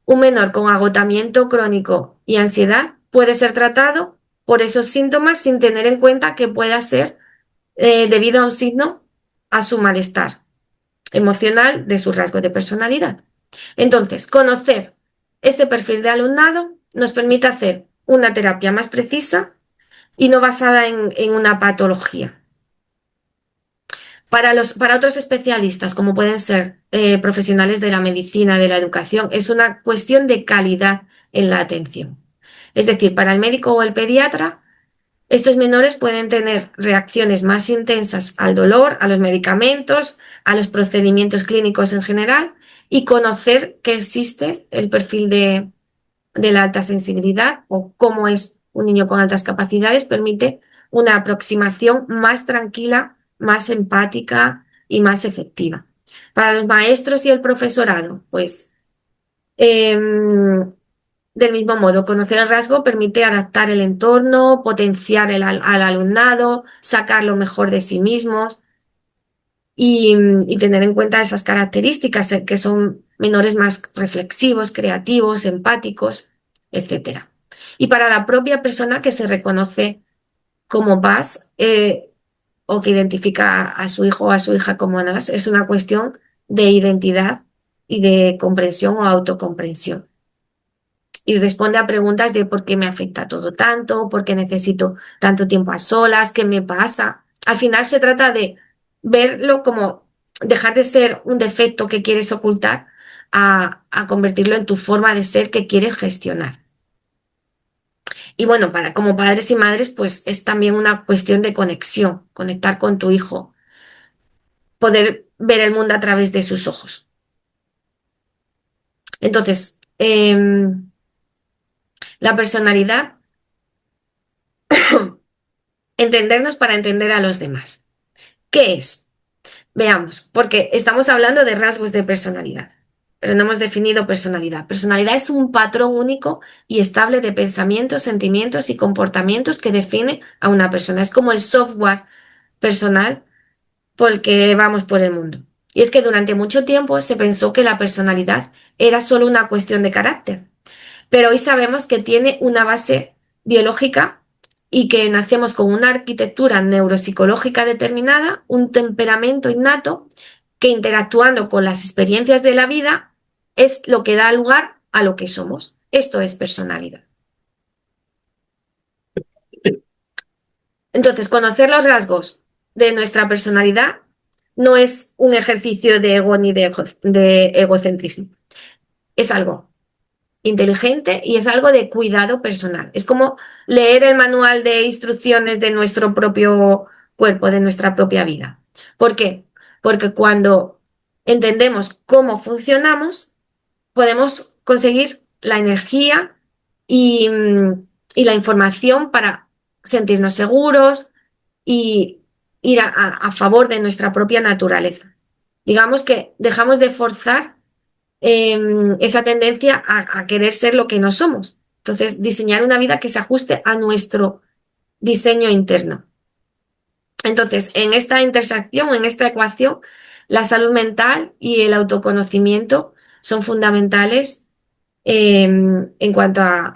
Un menor con agotamiento crónico y ansiedad puede ser tratado por esos síntomas sin tener en cuenta que pueda ser debido a un signo a su malestar emocional de su rasgo de personalidad. Entonces, conocer este perfil de alumnado nos permite hacer una terapia más precisa y no basada en una patología. Para otros especialistas, como pueden ser profesionales de la medicina, de la educación, es una cuestión de calidad en la atención. Es decir, para el médico o el pediatra, estos menores pueden tener reacciones más intensas al dolor, a los medicamentos, a los procedimientos clínicos en general y conocer que existe el perfil de la alta sensibilidad o cómo es un niño con altas capacidades permite una aproximación más tranquila, más empática y más efectiva. Para los maestros y el profesorado, pues del mismo modo, conocer el rasgo permite adaptar el entorno, potenciar al alumnado, sacar lo mejor de sí mismos y tener en cuenta esas características que son menores más reflexivos, creativos, empáticos, etcétera. Y para la propia persona que se reconoce como VAS o que identifica a su hijo o a su hija como NAS, es una cuestión de identidad y de comprensión o autocomprensión. Y responde a preguntas de por qué me afecta todo tanto, por qué necesito tanto tiempo a solas, qué me pasa. Al final se trata de verlo como dejar de ser un defecto que quieres ocultar a convertirlo en tu forma de ser que quieres gestionar. Y bueno, como padres y madres, pues es también una cuestión de conexión, conectar con tu hijo, poder ver el mundo a través de sus ojos. Entonces, la personalidad, entendernos para entender a los demás. ¿Qué es? Veamos, porque estamos hablando de rasgos de personalidad, pero no hemos definido personalidad. Personalidad es un patrón único y estable de pensamientos, sentimientos y comportamientos que define a una persona. Es como el software personal por el que vamos por el mundo. Y es que durante mucho tiempo se pensó que la personalidad era solo una cuestión de carácter, pero hoy sabemos que tiene una base biológica y que nacemos con una arquitectura neuropsicológica determinada, un temperamento innato que interactuando con las experiencias de la vida es lo que da lugar a lo que somos. Esto es personalidad. Entonces, conocer los rasgos de nuestra personalidad no es un ejercicio de ego ni de egocentrismo. Es algo inteligente y es algo de cuidado personal. Es como leer el manual de instrucciones de nuestro propio cuerpo, de nuestra propia vida. ¿Por qué? Porque cuando entendemos cómo funcionamos, podemos conseguir la energía y, y la información para sentirnos seguros y ir a favor de nuestra propia naturaleza. Digamos que dejamos de forzar esa tendencia a querer ser lo que no somos. Entonces, diseñar una vida que se ajuste a nuestro diseño interno. Entonces, en esta intersección, en esta ecuación, la salud mental y el autoconocimiento son fundamentales en cuanto a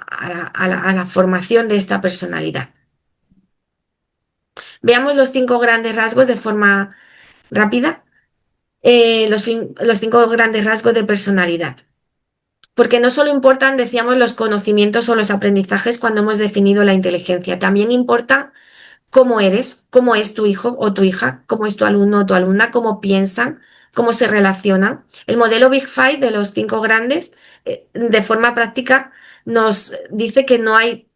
la formación de esta personalidad. Veamos los 5 grandes rasgos de forma rápida. Los 5 grandes rasgos de personalidad. Porque no solo importan, decíamos, los conocimientos o los aprendizajes cuando hemos definido la inteligencia, también importa cómo eres, cómo es tu hijo o tu hija, cómo es tu alumno o tu alumna, cómo piensan, cómo se relacionan. El modelo Big Five de los 5 grandes, de forma práctica, nos dice que no hay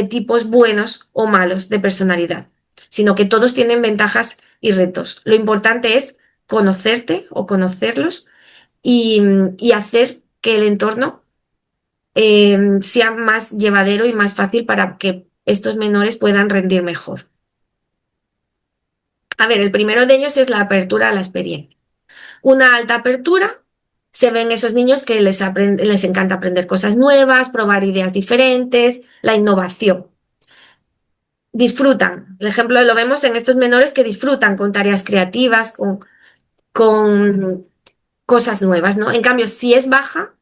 tipos buenos o malos de personalidad, sino que todos tienen ventajas y retos. Lo importante es conocerte o conocerlos y hacer que el entorno sea más llevadero y más fácil para que estos menores puedan rendir mejor. A ver, el primero de ellos es la apertura a la experiencia. Una alta apertura se ven esos niños que les encanta aprender cosas nuevas, probar ideas diferentes, la innovación. Disfrutan. El ejemplo lo vemos en estos menores que disfrutan con tareas creativas, con cosas nuevas, ¿no? En cambio, si es baja,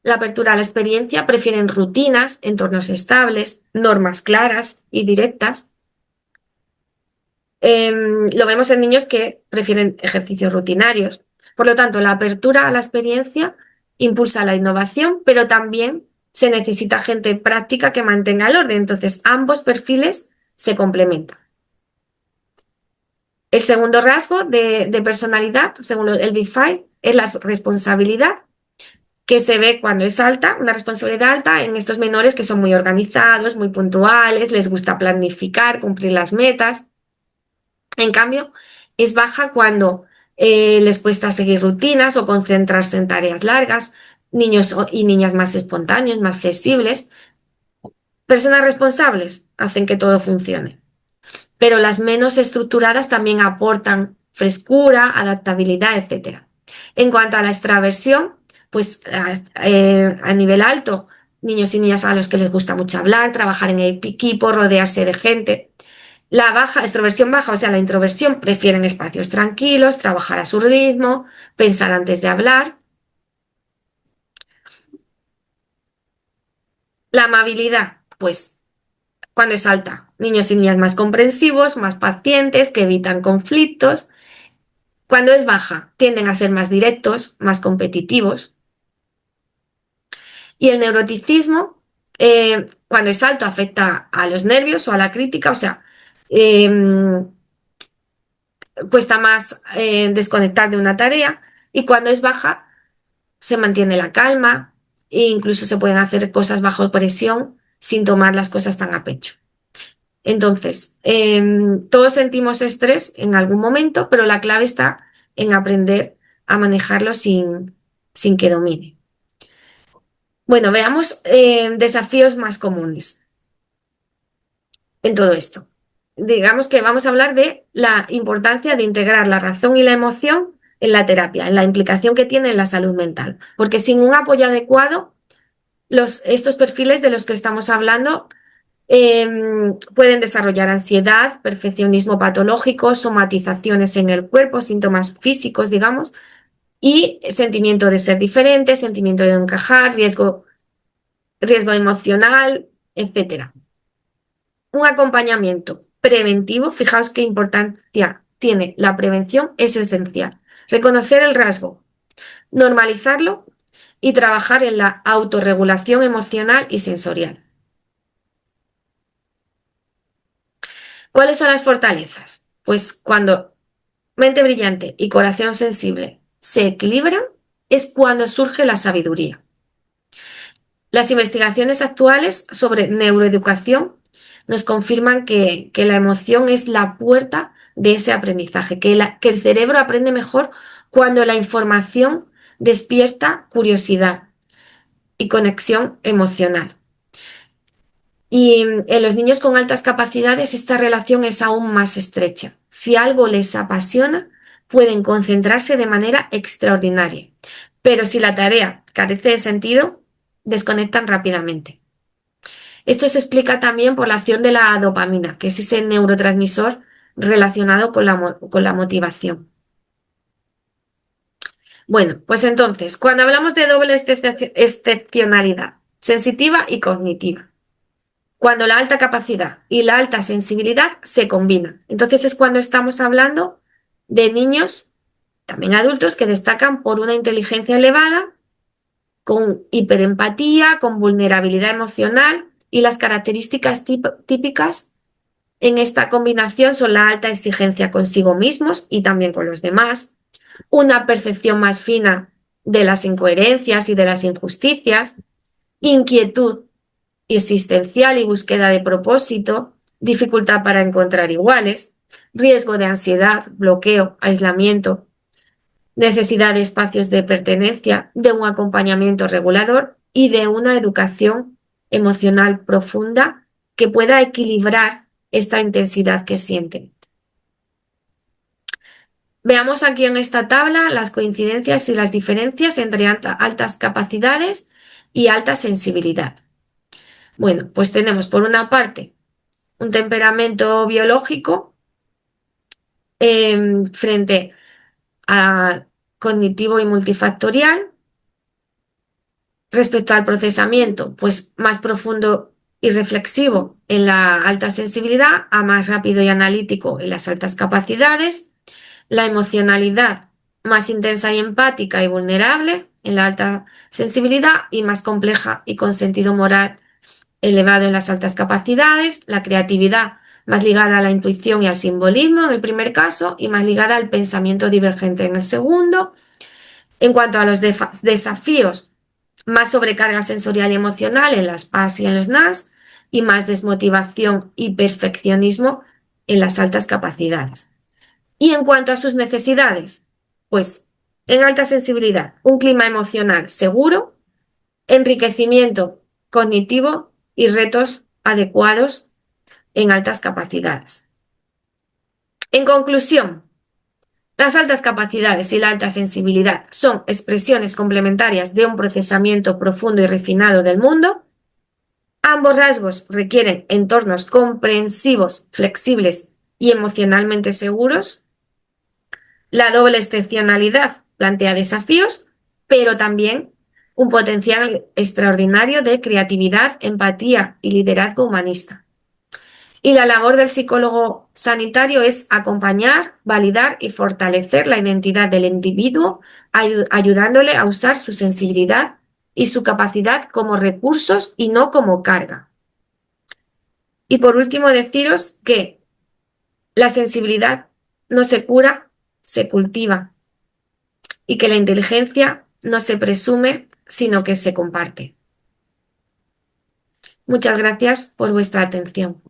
la apertura a la experiencia, prefieren rutinas, entornos estables, normas claras y directas. Lo vemos en niños que prefieren ejercicios rutinarios. Por lo tanto, la apertura a la experiencia impulsa la innovación, pero también se necesita gente práctica que mantenga el orden. Entonces, ambos perfiles se complementan. El segundo rasgo de personalidad, según el Big Five, es la responsabilidad, que se ve cuando es alta, una responsabilidad alta en estos menores que son muy organizados, muy puntuales, les gusta planificar, cumplir las metas. En cambio, es baja cuando les cuesta seguir rutinas o concentrarse en tareas largas, niños y niñas más espontáneos, más flexibles. Personas responsables hacen que todo funcione, pero las menos estructuradas también aportan frescura, adaptabilidad, etc. En cuanto a la extraversión, pues a nivel alto, niños y niñas a los que les gusta mucho hablar, trabajar en equipo, rodearse de gente. La baja, extroversión baja, o sea, la introversión, prefieren espacios tranquilos, trabajar a su ritmo, pensar antes de hablar. La amabilidad, pues cuando es alta, niños y niñas más comprensivos, más pacientes, que evitan conflictos. Cuando es baja, tienden a ser más directos, más competitivos. Y el neuroticismo, cuando es alto, afecta a los nervios o a la crítica, o sea, eh, cuesta más desconectar de una tarea. Y cuando es baja, se mantiene la calma e incluso se pueden hacer cosas bajo presión sin tomar las cosas tan a pecho. Entonces, todos sentimos estrés en algún momento, pero la clave está en aprender a manejarlo sin que domine. Bueno, veamos desafíos más comunes en todo esto. Digamos que vamos a hablar de la importancia de integrar la razón y la emoción en la terapia, en la implicación que tiene en la salud mental, porque sin un apoyo adecuado, estos perfiles de los que estamos hablando pueden desarrollar ansiedad, perfeccionismo patológico, somatizaciones en el cuerpo, síntomas físicos, digamos, y sentimiento de ser diferente, sentimiento de no encajar, riesgo emocional, etcétera. Un acompañamiento preventivo, fijaos qué importancia tiene la prevención, es esencial. Reconocer el rasgo, normalizarlo y trabajar en la autorregulación emocional y sensorial. ¿Cuáles son las fortalezas? Pues cuando mente brillante y corazón sensible se equilibran, es cuando surge la sabiduría. Las investigaciones actuales sobre neuroeducación nos confirman que la emoción es la puerta de ese aprendizaje, que el cerebro aprende mejor cuando la información despierta curiosidad y conexión emocional. Y en los niños con altas capacidades esta relación es aún más estrecha. Si algo les apasiona, pueden concentrarse de manera extraordinaria. Pero si la tarea carece de sentido, desconectan rápidamente. Esto se explica también por la acción de la dopamina, que es ese neurotransmisor relacionado con la motivación. Bueno, pues entonces, cuando hablamos de doble excepcionalidad, sensitiva y cognitiva, cuando la alta capacidad y la alta sensibilidad se combinan. Entonces es cuando estamos hablando de niños, también adultos, que destacan por una inteligencia elevada, con hiperempatía, con vulnerabilidad emocional, y las características típicas en esta combinación son la alta exigencia consigo mismos y también con los demás, una percepción más fina de las incoherencias y de las injusticias, inquietud existencial y búsqueda de propósito, dificultad para encontrar iguales, riesgo de ansiedad, bloqueo, aislamiento, necesidad de espacios de pertenencia, de un acompañamiento regulador y de una educación emocional profunda que pueda equilibrar esta intensidad que sienten. Veamos aquí en esta tabla las coincidencias y las diferencias entre altas capacidades y alta sensibilidad. Bueno, pues tenemos por una parte un temperamento biológico frente a cognitivo y multifactorial. Respecto al procesamiento, pues más profundo y reflexivo en la alta sensibilidad, a más rápido y analítico en las altas capacidades. La emocionalidad más intensa y empática y vulnerable en la alta sensibilidad y más compleja y con sentido moral elevado en las altas capacidades. La creatividad más ligada a la intuición y al simbolismo en el primer caso y más ligada al pensamiento divergente en el segundo. En cuanto a los desafíos, más sobrecarga sensorial y emocional en las PAS y en los NAS y más desmotivación y perfeccionismo en las altas capacidades. Y en cuanto a sus necesidades, pues en alta sensibilidad, un clima emocional seguro, enriquecimiento cognitivo y retos adecuados en altas capacidades. En conclusión, las altas capacidades y la alta sensibilidad son expresiones complementarias de un procesamiento profundo y refinado del mundo. Ambos rasgos requieren entornos comprensivos, flexibles y emocionalmente seguros. La doble excepcionalidad plantea desafíos, pero también un potencial extraordinario de creatividad, empatía y liderazgo humanista. Y la labor del psicólogo sanitario es acompañar, validar y fortalecer la identidad del individuo, ayudándole a usar su sensibilidad y su capacidad como recursos y no como carga. Y por último, deciros que la sensibilidad no se cura, se cultiva, y que la inteligencia no se presume, sino que se comparte. Muchas gracias por vuestra atención.